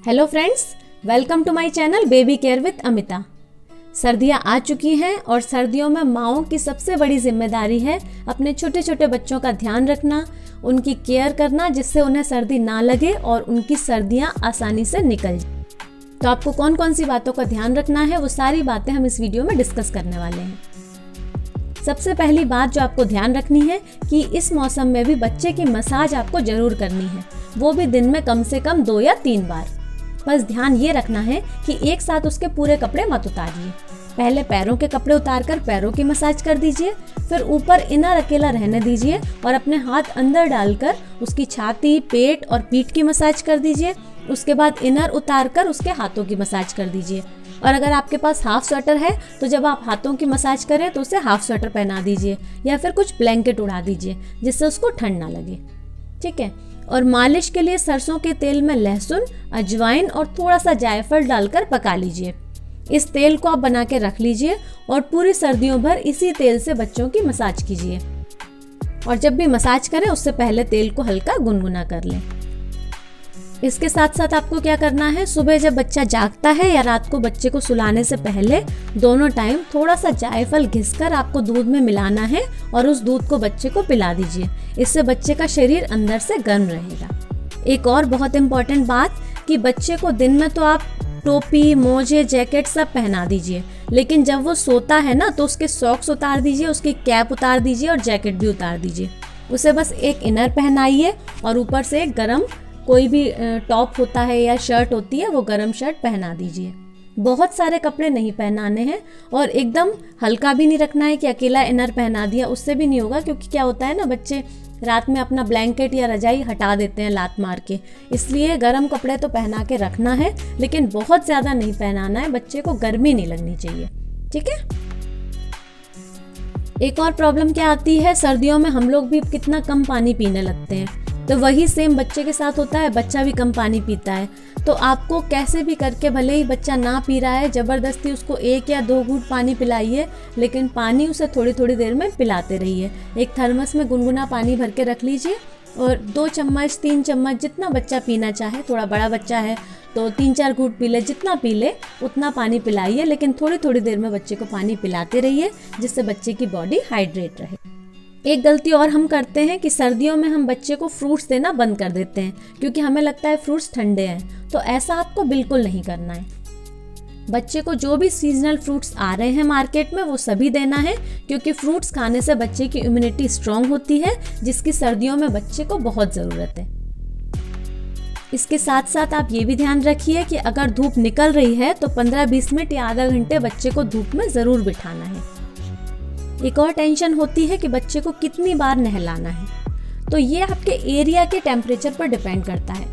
Hello friends, welcome to my channel baby care with Amita. सर्दियां आ चुकी हैं और सर्दियों में माओं की सबसे बड़ी जिम्मेदारी है अपने छोटे छोटे बच्चों का ध्यान रखना, उनकी केयर करना, जिससे उन्हें सर्दी ना लगे और उनकी सर्दियां आसानी से निकल जाए। तो आपको कौन कौन सी बातों का ध्यान रखना है, वो सारी बातें हम इस वीडियो में डिस्कस करने वाले हैं। सबसे पहली बात जो आपको ध्यान रखनी है कि इस मौसम में भी बच्चे की मसाज आपको जरूर करनी है, वो भी दिन में कम से कम 2 या 3 बार। बस ध्यान ये रखना है कि एक साथ उसके पूरे कपड़े मत उतारिए। पहले पैरों के कपड़े उतारकर पैरों की मसाज कर दीजिए, फिर ऊपर इनर अकेला रहने दीजिए और अपने हाथ अंदर डालकर उसकी छाती, पेट और पीठ की मसाज कर दीजिए। उसके बाद इनर उतारकर उसके हाथों की मसाज कर दीजिए। और अगर आपके पास हाफ स्वेटर है तो जब आप हाथों की मसाज करें तो उसे हाफ स्वेटर पहना दीजिए या फिर कुछ ब्लैंकेट उड़ा दीजिए, जिससे उसको ठंड ना लगे। ठीक है। और मालिश के लिए सरसों के तेल में लहसुन, अजवाइन और थोड़ा सा जायफल डालकर पका लीजिए। इस तेल को आप बना के रख लीजिए और पूरी सर्दियों भर इसी तेल से बच्चों की मसाज कीजिए। और जब भी मसाज करें उससे पहले तेल को हल्का गुनगुना कर लें। इसके साथ साथ आपको क्या करना है, सुबह जब बच्चा जागता है या रात को बच्चे को सुलाने से पहले दोनों टाइम थोड़ा सा जायफल घिसकर आपको दूध में मिलाना है और उस दूध को बच्चे को पिला दीजिए। इससे बच्चे का शरीर अंदर से गर्म रहेगा। एक और बहुत इम्पोर्टेंट बात कि बच्चे को दिन में तो आप टोपी, मोजे, जैकेट सब पहना दीजिए, लेकिन जब वो सोता है ना तो उसके सॉक्स उतार दीजिए, उसकी कैप उतार दीजिए और जैकेट भी उतार दीजिए। उसे बस एक इनर पहनाइए और ऊपर से एक गरम कोई भी टॉप होता है या शर्ट होती है, वो गरम शर्ट पहना दीजिए। बहुत सारे कपड़े नहीं पहनाने हैं और एकदम हल्का भी नहीं रखना है कि अकेला इनर पहना दिया, उससे भी नहीं होगा। क्योंकि क्या होता है ना, बच्चे रात में अपना ब्लैंकेट या रजाई हटा देते हैं लात मार के। इसलिए गर्म कपड़े तो पहना के रखना है, लेकिन बहुत ज़्यादा नहीं पहनाना है, बच्चे को गर्मी नहीं लगनी चाहिए। ठीक है। एक और प्रॉब्लम क्या आती है, सर्दियों में हम लोग भी कितना कम पानी पीने लगते हैं, तो वही सेम बच्चे के साथ होता है। बच्चा भी कम पानी पीता है, तो आपको कैसे भी करके, भले ही बच्चा ना पी रहा है, ज़बरदस्ती उसको 1 या 2 घूंट पानी पिलाइए, लेकिन पानी उसे थोड़ी थोड़ी देर में पिलाते रहिए। एक थर्मस में गुनगुना पानी भर के रख लीजिए और 2 चम्मच 3 चम्मच जितना बच्चा पीना चाहे, थोड़ा बड़ा बच्चा है तो 3-4 घूंट पी ले, जितना पी ले उतना पानी पिलाइए, लेकिन थोड़ी थोड़ी देर में बच्चे को पानी पिलाते रहिए, जिससे बच्चे की बॉडी हाइड्रेट रहे। एक गलती और हम करते हैं कि सर्दियों में हम बच्चे को फ्रूट्स देना बंद कर देते हैं, क्योंकि हमें लगता है फ्रूट्स ठंडे हैं। तो ऐसा आपको बिल्कुल नहीं करना है। बच्चे को जो भी सीजनल फ्रूट्स आ रहे हैं मार्केट में वो सभी देना है, क्योंकि फ्रूट्स खाने से बच्चे की इम्यूनिटी स्ट्रांग होती है, जिसकी सर्दियों में बच्चे को बहुत ज़रूरत है। इसके साथ साथ आप ये भी ध्यान रखिए कि अगर धूप निकल रही है तो 15-20 मिनट या आधा घंटे बच्चे को धूप में ज़रूर बिठाना है। एक और टेंशन होती है कि बच्चे को कितनी बार नहलाना है, तो ये आपके एरिया के टेम्परेचर पर डिपेंड करता है।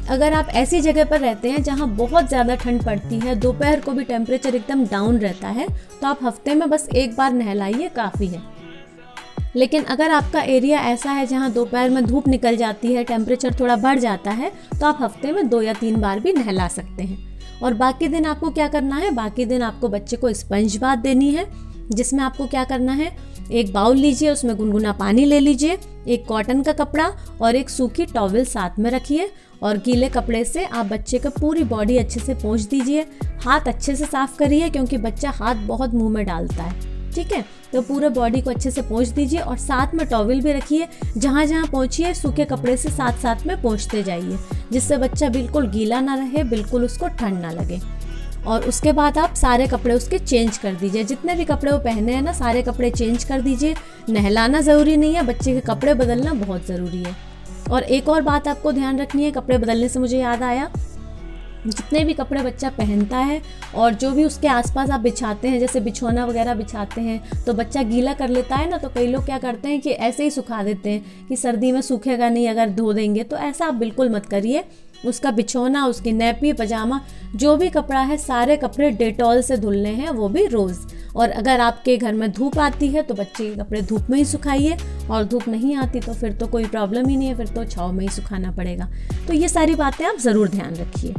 अगर आप ऐसी जगह पर रहते हैं जहाँ बहुत ज़्यादा ठंड पड़ती है, दोपहर को भी टेम्परेचर एकदम डाउन रहता है, तो आप हफ्ते में बस 1 बार नहलाइए, काफ़ी है। लेकिन अगर आपका एरिया ऐसा है जहाँ दोपहर में धूप निकल जाती है, टेम्परेचर थोड़ा बढ़ जाता है, तो आप हफ्ते में 2 या 3 बार भी नहला सकते हैं। और बाकी दिन आपको क्या करना है, बाकी दिन आपको बच्चे को स्पंज बाथ देनी है, जिसमें आपको क्या करना है, एक बाउल लीजिए, उसमें गुनगुना पानी ले लीजिए, एक कॉटन का कपड़ा और एक सूखी टॉवल साथ में रखिए और गीले कपड़े से आप बच्चे को पूरी बॉडी अच्छे से पोंछ दीजिए। हाथ अच्छे से साफ करिए, क्योंकि बच्चा हाथ बहुत मुंह में डालता है। ठीक है, तो पूरे बॉडी को अच्छे से पोंछ दीजिए और साथ में टॉवल भी रखिए। जहाँ जहाँ पोंछिए सूखे कपड़े से साथ साथ में पोंछते जाइए, जिससे बच्चा बिल्कुल गीला ना रहे, बिल्कुल उसको ठंड ना लगे। और उसके बाद आप सारे कपड़े उसके चेंज कर दीजिए। जितने भी कपड़े वो पहने हैं ना, सारे कपड़े चेंज कर दीजिए। नहलाना ज़रूरी नहीं है, बच्चे के कपड़े बदलना बहुत ज़रूरी है। और एक और बात आपको ध्यान रखनी है, कपड़े बदलने से मुझे याद आया, जितने भी कपड़े बच्चा पहनता है और जो भी उसके आसपास आप बिछाते हैं, जैसे बिछौना वगैरह बिछाते हैं, तो बच्चा गीला कर लेता है ना, तो कई लोग क्या करते हैं कि ऐसे ही सुखा देते हैं कि सर्दी में सूखेगा नहीं अगर धो देंगे। तो ऐसा आप बिल्कुल मत करिए। उसका बिछौना, उसकी नैपी, पजामा, जो भी कपड़ा है, सारे कपड़े डेटॉल से धुलने हैं, वो भी रोज़। और अगर आपके घर में धूप आती है तो बच्चे के कपड़े धूप में ही सुखाइए, और धूप नहीं आती तो फिर तो कोई प्रॉब्लम ही नहीं है, फिर तो छाँव में ही सुखाना पड़ेगा। तो ये सारी बातें आप ज़रूर ध्यान रखिए।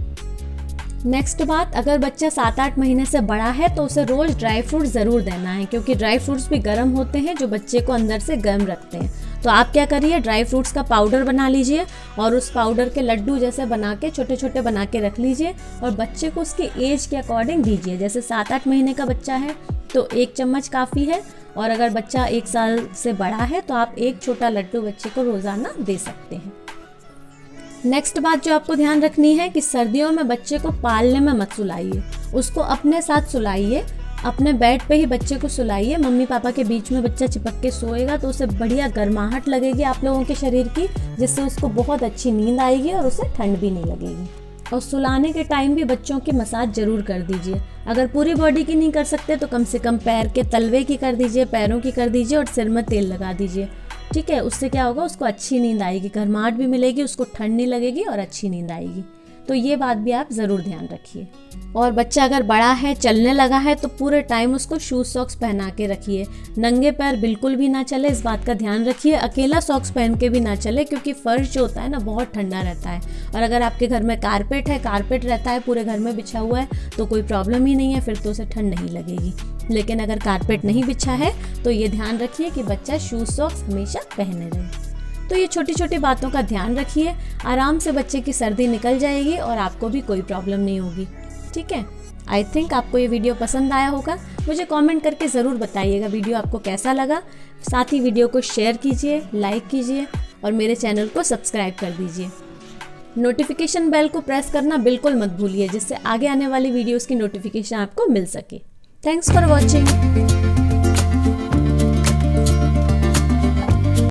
नेक्स्ट बात, अगर बच्चा 7-8 महीने से बड़ा है तो उसे रोज़ ड्राई फ्रूट ज़रूर देना है, क्योंकि ड्राई फ्रूट्स भी गर्म होते हैं, जो बच्चे को अंदर से गर्म रखते हैं। तो आप क्या करिए, ड्राई फ्रूट्स का पाउडर बना लीजिए और उस पाउडर के लड्डू जैसे बना के छोटे छोटे बना के रख लीजिए और बच्चे को उसकी एज के अकॉर्डिंग दीजिए। जैसे 7-8 महीने का बच्चा है तो 1 चम्मच काफ़ी है, और अगर बच्चा 1 साल से बड़ा है तो आप 1 छोटा लड्डू बच्चे को रोज़ाना दे सकते हैं। नेक्स्ट बात जो आपको ध्यान रखनी है कि सर्दियों में बच्चे को पालने में मत सुलाइए, उसको अपने साथ सुलाइए, अपने बेड पे ही बच्चे को सुलाइए। मम्मी पापा के बीच में बच्चा चिपक के सोएगा तो उसे बढ़िया गर्माहट लगेगी आप लोगों के शरीर की, जिससे उसको बहुत अच्छी नींद आएगी और उसे ठंड भी नहीं लगेगी। और सुलाने के टाइम भी बच्चों की मसाज जरूर कर दीजिए। अगर पूरी बॉडी की नहीं कर सकते तो कम से कम पैर के तलवे की कर दीजिए, पैरों की कर दीजिए और सिर में तेल लगा दीजिए। ठीक है, उससे क्या होगा, उसको अच्छी नींद आएगी, गर्माहट भी मिलेगी, उसको ठंड नहीं लगेगी और अच्छी नींद आएगी। तो ये बात भी आप ज़रूर ध्यान रखिए। और बच्चा अगर बड़ा है, चलने लगा है, तो पूरे टाइम उसको शूज़ सॉक्स पहना के रखिए। नंगे पैर बिल्कुल भी ना चले, इस बात का ध्यान रखिए। अकेला सॉक्स पहन के भी ना चले, क्योंकि फर्श जो होता है ना बहुत ठंडा रहता है। और अगर आपके घर में कारपेट है, कारपेट रहता है पूरे घर में बिछा हुआ है, तो कोई प्रॉब्लम ही नहीं है, फिर तो उसे ठंड नहीं लगेगी। लेकिन अगर कारपेट नहीं बिछा है तो ये ध्यान रखिए कि बच्चा शूज़ सॉक्स हमेशा पहने रहे। तो ये छोटी छोटी बातों का ध्यान रखिए, आराम से बच्चे की सर्दी निकल जाएगी और आपको भी कोई प्रॉब्लम नहीं होगी। ठीक है, आई थिंक आपको ये वीडियो पसंद आया होगा। मुझे कमेंट करके ज़रूर बताइएगा वीडियो आपको कैसा लगा। साथ ही वीडियो को शेयर कीजिए, लाइक कीजिए और मेरे चैनल को सब्सक्राइब कर दीजिए। नोटिफिकेशन बेल को प्रेस करना बिल्कुल मत भूलिए, जिससे आगे आने वाली वीडियोज़ की नोटिफिकेशन आपको मिल सके। Thanks for watching.